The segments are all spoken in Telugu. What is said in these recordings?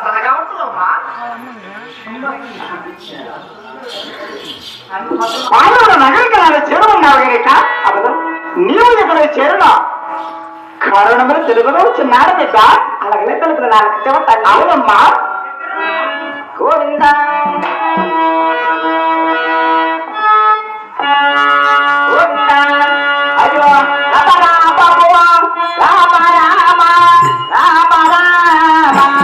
సరగా ఉంటుందమ్మా. నగరికి నాలుగు చేరున్నావు కనుక అప్పుడు నీవు ఇక్కడ చేరునా కారణములు తెలుగులో చిన్నాడు బిడ్డ. అలాగనే తెలుగులో నాలుగు చెబుతాను. అవునమ్మా. గోవిందా అయ్యో రామ రామ రామ రామ రామ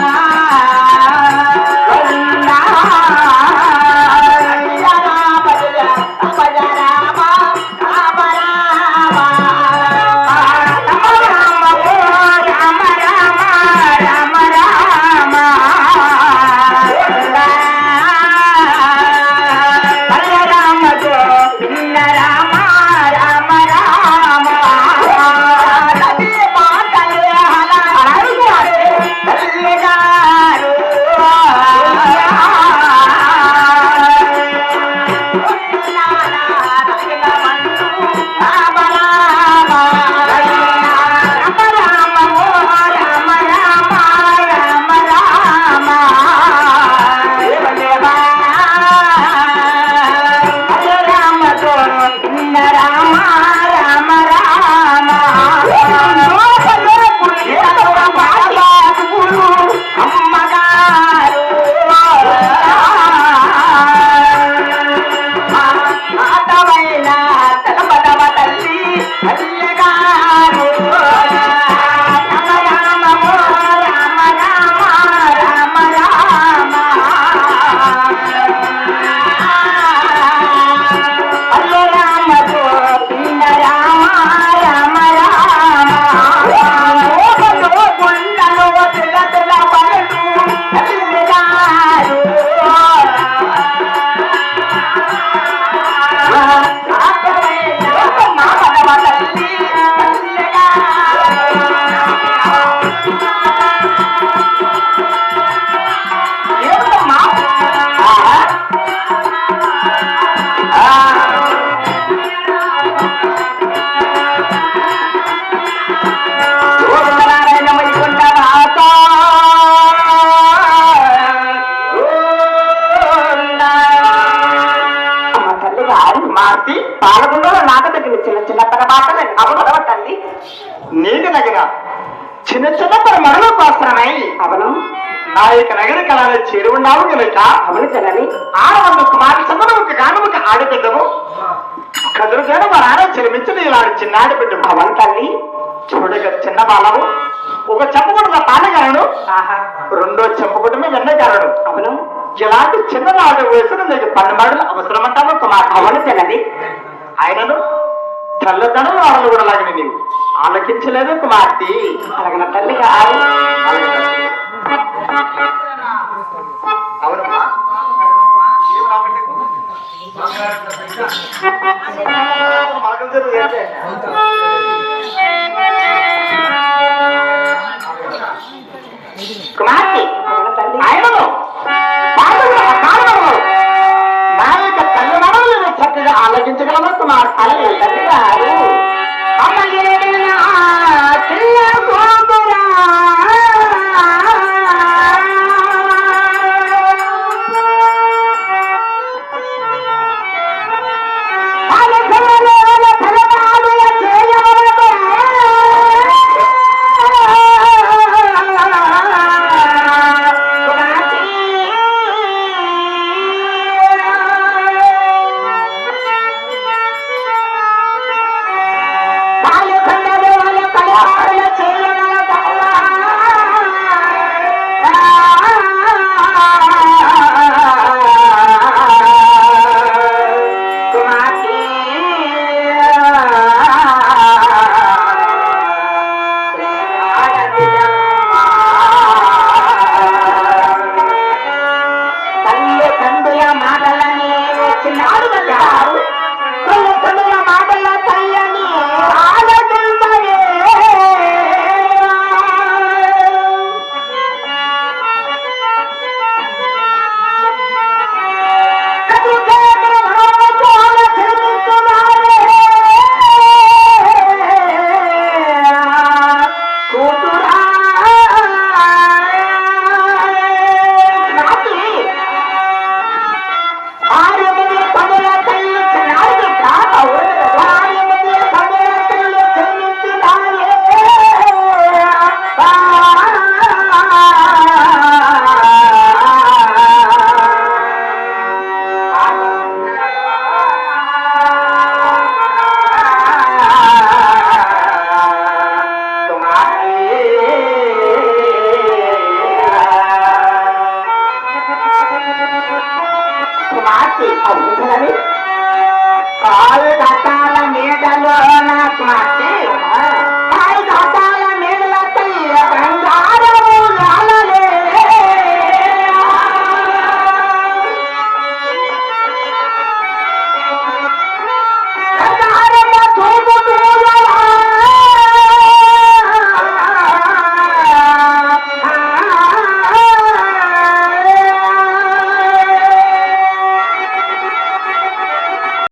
పాలగుండలో నాట దగ్గర చిన్న చిన్న పరపాటలు అవనవ తల్లి నీకు నగిన చిన్న చిన్న మరణ కోసమై అవను నా యొక్క నగర కళలో చేరి ఉన్నావు కనుక అవను జనని ఆడవందు కుమారి చంద్రముఖ కానుముఖ ఆడబిడ్డము కదురుగాను మా నాన్న చెలిమించిన ఇలాంటి చిన్నాడి బిడ్డ అవను తల్లి చూడగా చిన్న బాలవు ఒక చెంపగుడున్న పాలగారను రెండో చెంపగుడుమే వెన్నగారను అవను ఇలాంటి చిన్ననాడు వయసును నీకు 12 మాటలు అవసరమంటాను కుమార్ అవను జనని ఆయనను తల్లదనం ఆడలు కూడా లాగిన నీవు ఆలకించలేదు కుమార్తె అలాగిన తల్లి కాదు. అవునమ్మా కుమార్తె ఆయనను నా యొక్క తల్లి చక్కగా ఆలోచించగలము కుమార్తె తల్లి గారు